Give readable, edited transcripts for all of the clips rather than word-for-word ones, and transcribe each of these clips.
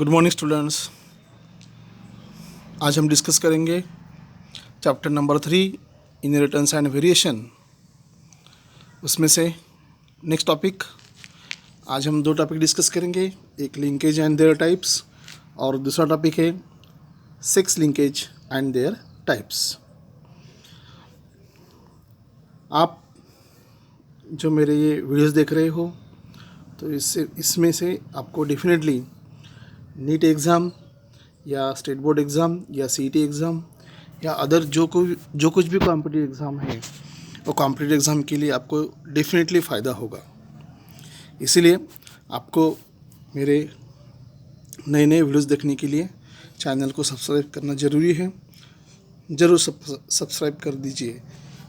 Good morning students. आज हम discuss करेंगे chapter number 3 inheritance and variation. उसमें से नेक्स्ट टॉपिक, आज हम दो टॉपिक डिस्कस करेंगे, एक लिंकेज एंड देयर टाइप्स और दूसरा टॉपिक है sex linkage and there types. आप जो मेरे ये वीडियोस देख रहे हो तो इसमें से आपको डेफिनेटली नीट एग्ज़ाम या स्टेट बोर्ड एग्ज़ाम या सीईटी एग्ज़ाम या अदर जो कुछ भी कॉम्पिटिटिव एग्ज़ाम है वो कॉम्पिटिटिव एग्ज़ाम के लिए आपको डेफिनेटली फ़ायदा होगा। इसीलिए आपको मेरे नए नए वीडियोस देखने के लिए चैनल को सब्सक्राइब करना ज़रूरी है। ज़रूर सब्सक्राइब कर दीजिए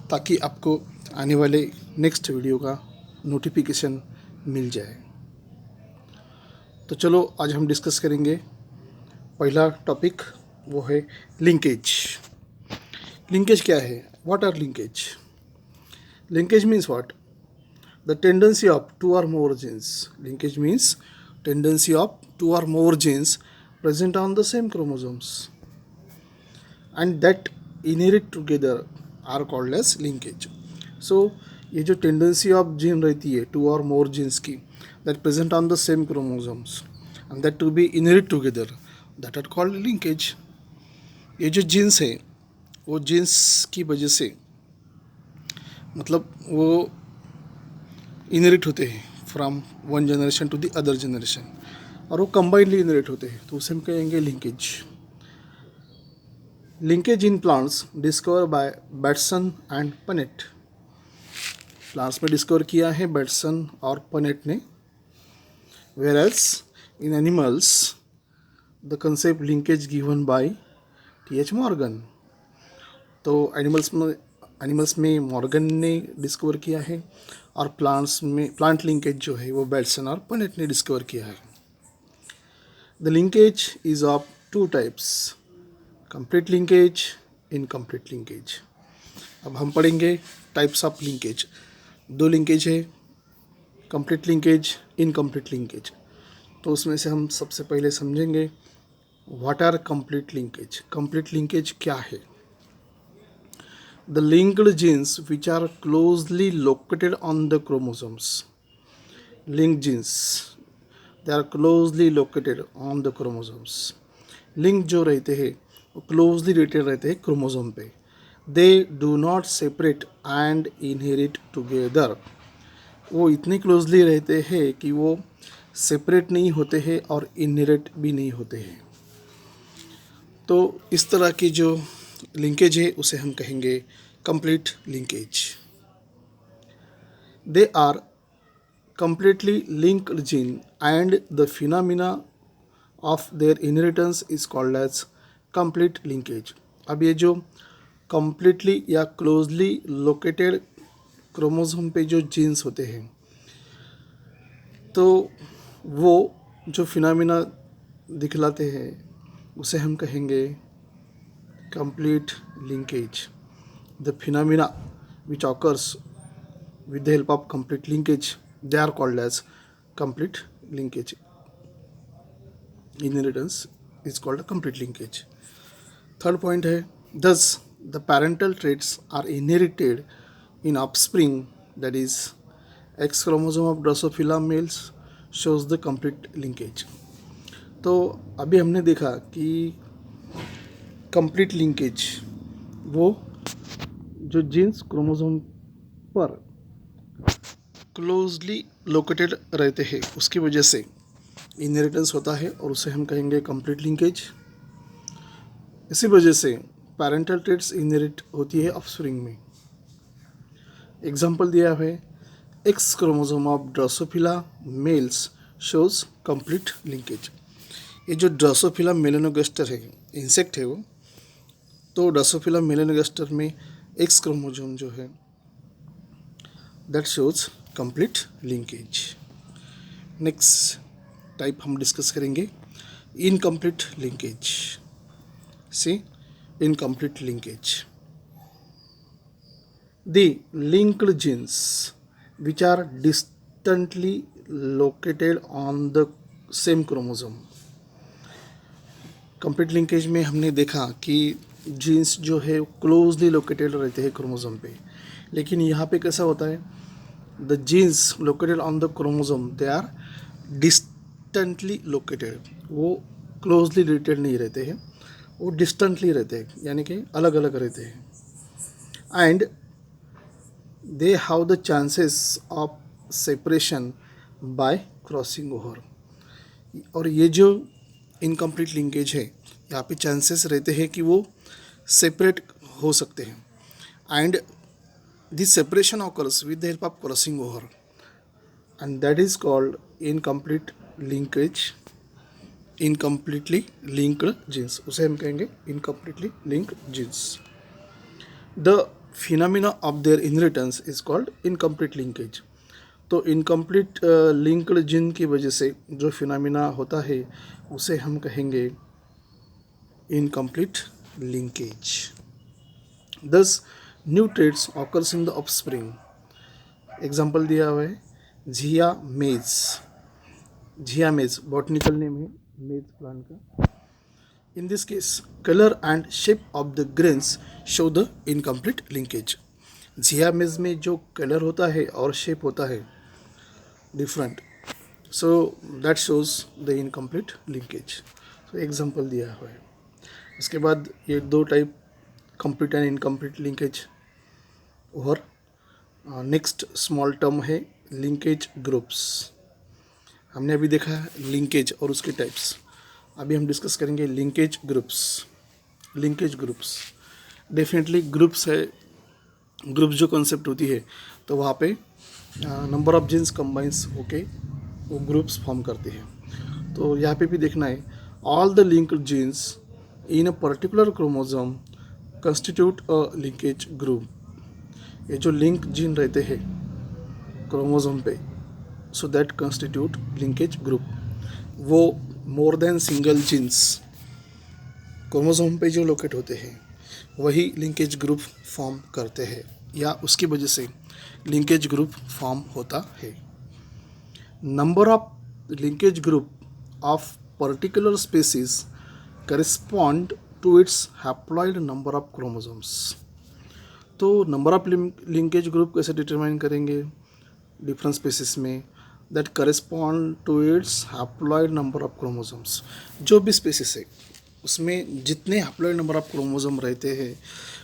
ताकि आपको आने वाले नेक्स्ट वीडियो का नोटिफिकेशन मिल जाए। तो चलो आज हम डिस्कस करेंगे पहला टॉपिक, वो है लिंकेज। लिंकेज क्या है? What are linkage? Linkage means what? The tendency of two or more genes. Linkage means tendency of two or more genes present on the same chromosomes and that inherit together are called as linkage. So ये जो tendency of gene रहती है to or more jeans की, that present on the same chromosomes and that to be inherit together, that are called linkage. ये जो jeans है वो jeans की वजह से मतलब वो इनहेरिट होते हैं from one generation to the other generation और वो कंबाइनली इनहेरिट होते हैं, तो उसे हम कहेंगे linkage. Linkage in plants discover by Bateson and Punnett. Plants में डिस्कवर किया है बैटसन और पनेट ने। Whereas in animals the concept linkage given by TH. Morgan. तो एनिमल्स में मॉर्गन ने डिस्कवर किया है और प्लांट लिंकेज जो है वो बैटसन और पनेट ने डिस्कवर किया है। The linkage is of two types, complete linkage, incomplete linkage. अब हम पढ़ेंगे टाइप्स ऑफ लिंकेज। दो लिंकेज है, कंप्लीट लिंकेज, इनकम्प्लीट लिंकेज। तो उसमें से हम सबसे पहले समझेंगे what are complete linkage. Complete linkage क्या है? The linked genes which are closely located on the chromosomes. Linked genes they are closely located on the chromosomes. Link जो रहते हैं वो क्लोजली रिलेटेड रहते हैं क्रोमोसोम पे। They do not separate and inherit together. वो इतने क्लोजली रहते हैं कि वो सेपरेट नहीं होते हैं और इनहेरिट भी नहीं होते हैं। तो इस तरह की जो लिंकेज है उसे हम कहेंगे complete linkage. They are completely linked gene and the phenomena of their inheritance is called as complete linkage. अब ये जो completely या closely located क्रोमोसोम पे जो जीन्स होते हैं तो वो जो फिनोमिना दिखलाते हैं उसे हम कहेंगे complete linkage. The phenomena which occurs with the help of complete linkage, they are called as complete linkage. Inheritance is called a complete linkage. Third point है, thus the parental traits are inherited in offspring, that is X chromosome of Drosophila males shows the complete linkage. तो अभी हमने देखा कि complete linkage वो जो jeans chromosome पर closely located रहते हैं उसकी वजह से इनहेरिटेंस होता है और उसे हम कहेंगे कंप्लीट लिंकेज। इसी वजह से पेरेंटल ट्रेट्स इनहेरिट होती है ऑफस्प्रिंग में। एग्जांपल दिया है, X chromosome of Drosophila males shows complete linkage. ये जो ड्रोसोफिला मेलानोगास्टर है, इंसेक्ट है वो, तो ड्रोसोफिला मेलानोगास्टर में एक्स क्रोमोसोम जो है that shows complete linkage. Next type हम डिस्कस करेंगे incomplete linkage. See incomplete linkage, the linked genes which are distantly located on the same chromosome. Complete linkage में हमने देखा कि जीन्स जो है क्लोजली लोकेटेड रहते हैं क्रोमोसोम पे, लेकिन यहाँ पे कैसा होता है, the genes located on the chromosome they are distantly located, वो क्लोजली रिलेटेड नहीं रहते हैं, वो डिस्टेंटली रहते हैं, यानी कि अलग अलग रहते हैं। And they have the chances of separation by crossing over. और ये जो इनकम्प्लीट लिंकेज है, यहाँ पे चांसेस रहते हैं कि वो सेपरेट हो सकते हैं। And this separation occurs with the help of crossing over, and that is called incomplete linkage, incompletely linked genes, उसे हम कहेंगे incompletely linked genes. The phenomena of their inheritance is called incomplete linkage. तो incomplete linked gene की वजह से जो phenomena होता है उसे हम कहेंगे incomplete linkage. This new traits occurs in the offspring. Example दिया हुआ है झिया मेज, झिया मेज बॉटनिकल नेम है मेज प्लांट का। In this case, color and shape of the grains show the incomplete linkage. झिया मेज में जो कलर होता है और शेप होता है different, so that shows the incomplete linkage. तो एग्जांपल दिया हुआ है। इसके बाद ये दो type complete and incomplete linkage. और नेक्स्ट स्मॉल टर्म है लिंकेज ग्रुप्स। हमने अभी देखा है लिंकेज और उसके टाइप्स, अभी हम डिस्कस करेंगे linkage groups. Linkage groups definitely groups है, ग्रुप्स जो कॉन्सेप्ट होती है तो वहाँ पे नंबर ऑफ जीन्स कंबाइंस होके वो ग्रुप्स फॉर्म करते हैं। तो यहाँ पे भी देखना है all the linked genes in a particular chromosome constitute a linkage group. ये जो लिंक जीन रहते हैं क्रोमोसोम पे, so that constitute linkage group. वो more than single genes chromosome पे जो लोकेट होते हैं वही लिंकेज ग्रुप फॉर्म करते हैं, या उसकी वजह से लिंकेज ग्रुप फॉर्म होता है। Number of linkage group of particular species correspond to its haploid number of chromosomes. तो नंबर ऑफ लिंकेज ग्रुप कैसे डिटरमाइन करेंगे डिफरेंट स्पीसीज में, that correspond to its haploid number of chromosomes. जो भी species है उसमें जितने हैप्लॉइड नंबर ऑफ क्रोमोसोम रहते हैं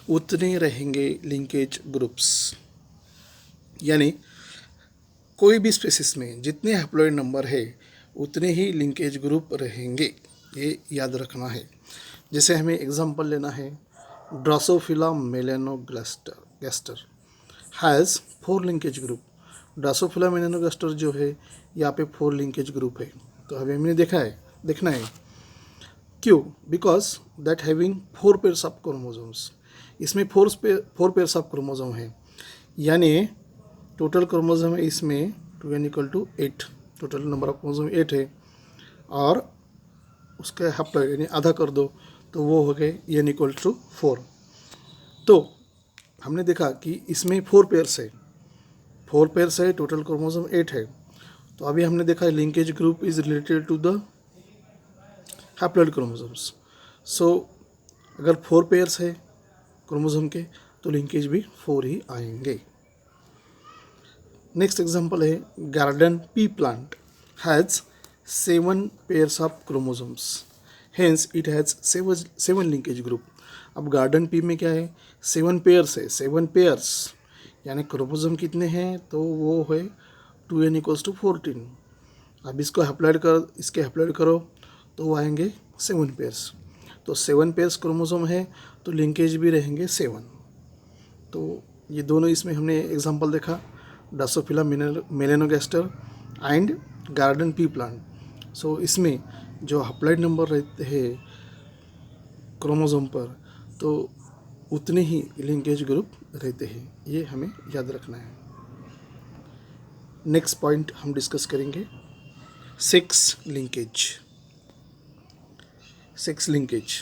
उतने रहेंगे लिंकेज ग्रुप्स। यानी कोई भी स्पीसीज में जितने हैप्लॉइड नंबर है उतने ही लिंकेज ग्रुप रहेंगे, ये याद रखना है। जैसे हमें एग्जांपल लेना है, Drosophila melanogaster has 4 linkage group. Drosophila melanogaster जो है यहाँ पे 4 लिंकेज ग्रुप है। तो अभी हमने देखना है क्यों, because that having 4 pairs of chromosomes. इसमें 4 पेयर्स ऑफ क्रोमोसोम है, यानी टोटल क्रोमोसोम है इसमें 2n=8, total number of chromosome 8 है, और उसका हैप्लॉइड यानी आधा कर दो तो वो हो गए n=4। तो हमने देखा कि इसमें 4 पेयर्स है, 4 पेयर्स है, टोटल क्रोमोसोम 8 है। तो अभी हमने देखा linkage group is related to the haploid chromosomes. So अगर 4 पेयर्स है क्रोमोसोम के तो लिंकेज भी 4 ही आएंगे। नेक्स्ट एग्जांपल है garden pea plant has 7 pairs of chromosomes, hence it has 7 linkage group. अब गार्डन पी में क्या है, 7 पेयर्स है, 7 पेयर्स यानी क्रोमोसोम कितने हैं, तो वो है 2n=14। अब इसको इसके हैप्लॉइड करो तो वो आएंगे 7 पेयर्स। तो 7 पेयर्स क्रोमोसोम है तो लिंकेज भी रहेंगे 7। तो ये दोनों इसमें हमने एग्जांपल देखा, Drosophila melanogaster and garden pea plant. So इसमें जो हैप्लॉइड नंबर रहते हैं क्रोमोसोम पर तो उतने ही लिंकेज ग्रुप रहते हैं, ये हमें याद रखना है। नेक्स्ट पॉइंट हम डिस्कस करेंगे sex linkage. Sex linkage.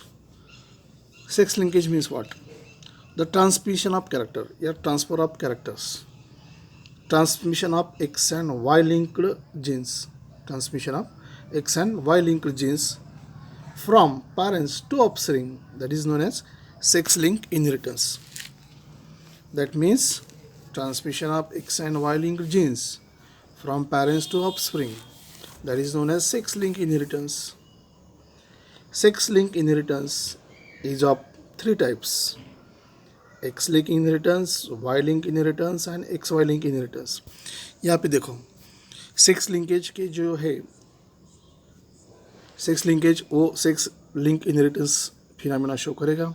Sex linkage means what? The transmission of character or transfer of characters. Transmission of X and Y linked genes. Transmission of X and Y linked genes from parents to offspring, that is known as sex-linked inheritance. That means transmission of X and Y linked genes from parents to offspring, that is known as sex-linked inheritance. Sex-linked inheritance is of three types: X-linked inheritance, Y-linked inheritance and XY-linked inheritance. यहाँ पे देखो sex linkage के जो है sex linkage वो sex link inheritance phenomena show करेगा।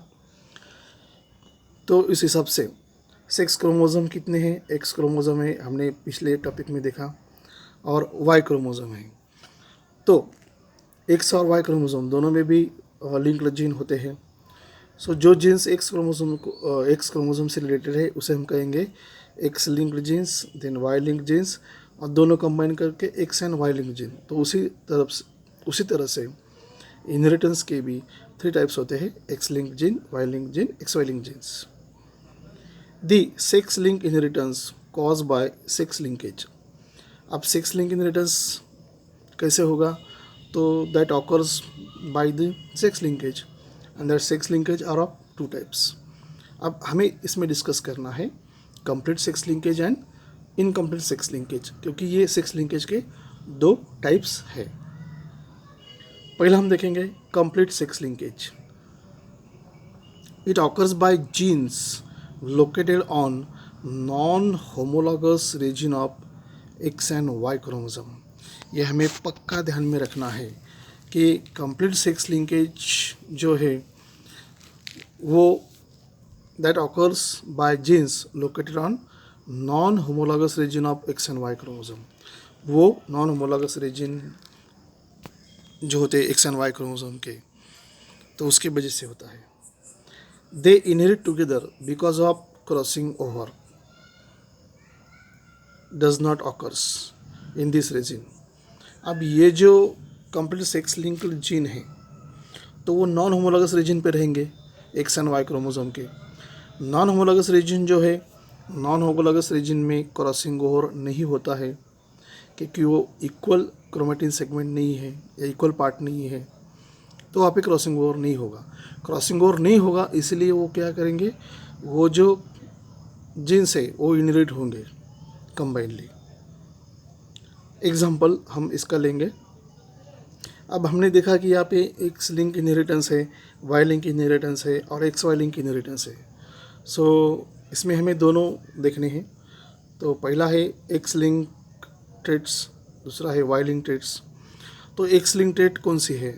तो इस हिसाब से सेक्स क्रोमोसोम कितने हैं? एक्स क्रोमोसोम है, हमने पिछले टॉपिक में देखा, और वाई क्रोमोसोम है। तो एक्स और वाई क्रोमोसोम दोनों में भी लिंक्ड जीन होते हैं। सो जो जीन्स एक्स क्रोमोसोम से रिलेटेड है उसे हम कहेंगे X linked genes, then Y linked genes, और दोनों कंबाइन करके X and Y linked gene. तो उसी तरह से इनहेरिटेंस के भी थ्री टाइप्स होते हैं: X linked gene, Y linked gene, X Y linked genes. The sex link inheritance caused by sex linkage. अब सेक्स लिंक इनहेरिटेंस कैसे होगा? तो that occurs by the sex linkage, and that sex linkage are of two types. अब हमें इसमें discuss करना है complete sex linkage and incomplete sex linkage, क्योंकि ये सेक्स लिंकेज के दो टाइप्स है। पहला हम देखेंगे complete sex linkage. It occurs by genes located on non-homologous region of X and Y chromosome। यह हमें पक्का ध्यान में रखना है कि कंप्लीट सेक्स लिंकेज जो है वो that occurs by genes located on non homologous region of X and Y chromosome. वो नॉन होमोलॉगस रीजन जो होते हैं एक्स एंड वाई क्रोमोसोम के, तो उसकी वजह से होता है। They inherit together because of crossing over does not occurs in this region। अब ये जो कंप्लीट सेक्स लिंक्ड जीन है तो वो नॉन होमोलॉगस रीजन पे रहेंगे एक्स एंड वाई क्रोमोसोम के। नॉन होमोलॉगस रीजन जो है, नॉन होमोलॉगस रीजन में क्रॉसिंग ओवर नहीं होता है, क्योंकि वो इक्वल क्रोमेटिन सेगमेंट नहीं है या इक्वल पार्ट नहीं है, तो वहाँ पे क्रॉसिंग ओवर नहीं होगा। क्रॉसिंग ओवर नहीं होगा इसलिए वो क्या करेंगे, वो जो जीन्स है वो इनहेरिट होंगे कंबाइनली। एग्जाम्पल हम इसका लेंगे। अब हमने देखा कि यहाँ पे एक्स लिंक इनहेरिटेंस है, वाई लिंक इनहेरिटेंस है और एक्स वाई लिंक इनहेरिटेंस है। सो इसमें हमें दोनों देखने हैं। तो पहला है एक्स लिंक ट्रेट्स, दूसरा है वाई लिंक ट्रेट्स। तो एक्स लिंक ट्रेट कौन सी है?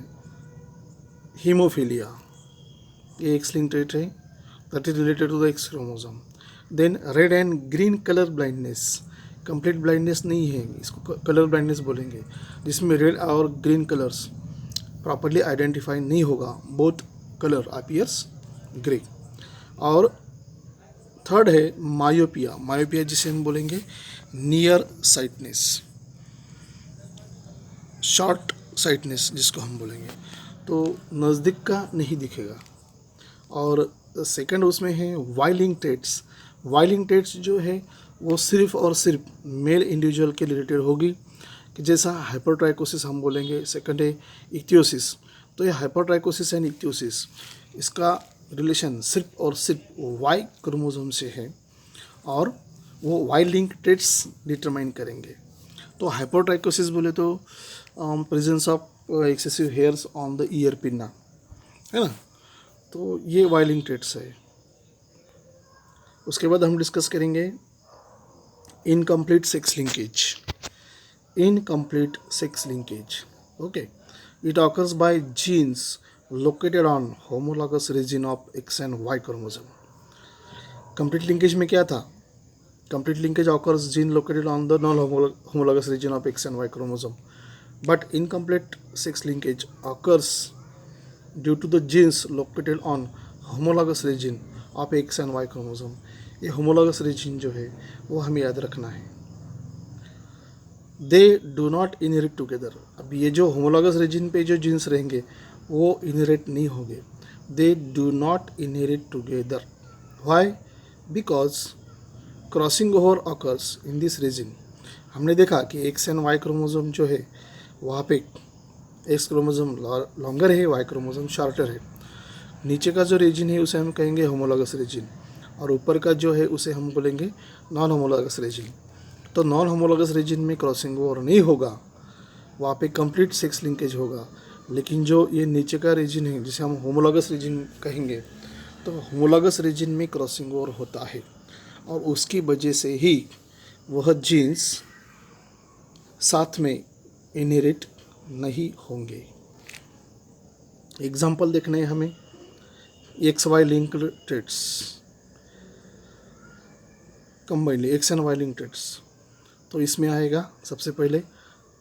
हीमोफीलिया, ये एक्स लिंक ट्रेट है, that is related to the X chromosome. Then red and green colour blindness, complete blindness नहीं है, इसको कलर ब्लाइंडनेस बोलेंगे, जिसमें रेड और ग्रीन कलर्स प्रॉपरली आइडेंटिफाई नहीं होगा, बोथ कलर अपीयर्स ग्रे। और थर्ड है मायोपिया, मायोपिया जिसे हम बोलेंगे नियर साइटनेस, शॉर्ट साइटनेस जिसको हम बोलेंगे, तो नज़दीक का नहीं दिखेगा। और सेकंड उसमें है Y link traits. Y link traits जो है वो सिर्फ और सिर्फ मेल इंडिविजुअल के रिलेटेड होगी, कि जैसा हाइपरट्राइकोसिस हम बोलेंगे। सेकंड है इक्तियोसिस। तो ये हाइपरट्राइकोसिस एंड इक्तियोसिस, इसका रिलेशन सिर्फ और सिर्फ वाई क्रोमोसोम से है, और वो वाई लिंक ट्रेट्स डिटरमाइन करेंगे। तो हाइपरट्राइकोसिस बोले तो presence of excessive hairs on the ear pinna, है ना, तो ये वाई लिंक ट्रेट्स है। उसके बाद हम डिस्कस करेंगे incomplete sex linkage. Incomplete sex linkage, okay, it occurs by genes located on homologous region of X and Y chromosome. Complete linkage में क्या था? Complete linkage occurs gene located on the non homologous region of X and Y chromosome, but incomplete sex linkage occurs due to the genes located on homologous region of X and Y chromosome। ये homologous region जो है वो हमें याद रखना है। They do not inherit together। अब ये जो homologous region पे जो जीन्स रहेंगे वो inherit नहीं होंगे। They do not inherit together। Why? Because crossing over occurs in this region। हमने देखा कि X and Y chromosome जो है वहाँ पे एक्स क्रोमोसोम लॉन्गर है, वाई क्रोमोसोम शॉर्टर है। नीचे का जो रीजन है उसे हम कहेंगे होमोलॉगस रीजन, और ऊपर का जो है उसे हम बोलेंगे नॉन होमोलॉगस रीजन। तो नॉन होमोलॉगस रीजन में क्रॉसिंग ओवर नहीं होगा, वहाँ पे कंप्लीट सेक्स लिंकेज होगा। लेकिन जो ये नीचे का रीजन है जिसे हम होमोलॉगस रीजन कहेंगे, तो होमोलॉगस रीजन में क्रॉसिंग ओवर होता है, और उसकी वजह से ही वह जीन्स साथ में इनहेरिट नहीं होंगे। एग्जाम्पल देखने हैं हमें, X Y linked traits, combinedly X and Y linked traits. तो इसमें आएगा सबसे पहले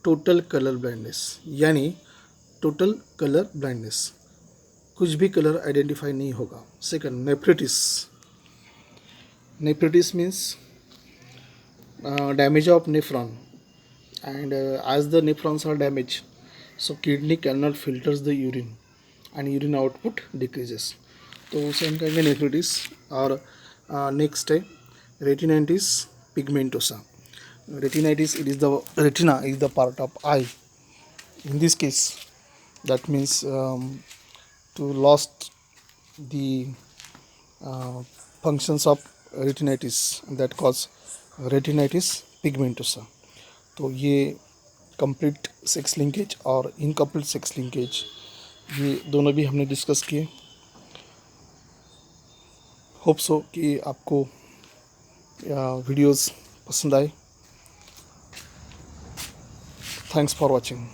टोटल कलर ब्लाइंडनेस, यानी टोटल कलर ब्लाइंडनेस, कुछ भी कलर आइडेंटिफाई नहीं होगा। Second, nephritis. Nephritis means damage of nephron, and as the nephrons are damaged, so kidney cannot filters the urine and urine output decreases, तो उसे हम कहेंगे नेफ्रिटिस। और नेक्स्ट है retinitis pigmentosa. Retinitis, it is the retina is the part of eye. In this case, that means to lost the functions of retinitis, that cause retinitis pigmentosa। तो ये complete sex linkage और incomplete sex linkage, ये दोनों भी हमने discuss किए। Hope so कि आपको वीडियोस पसंद आए। Thanks for watching.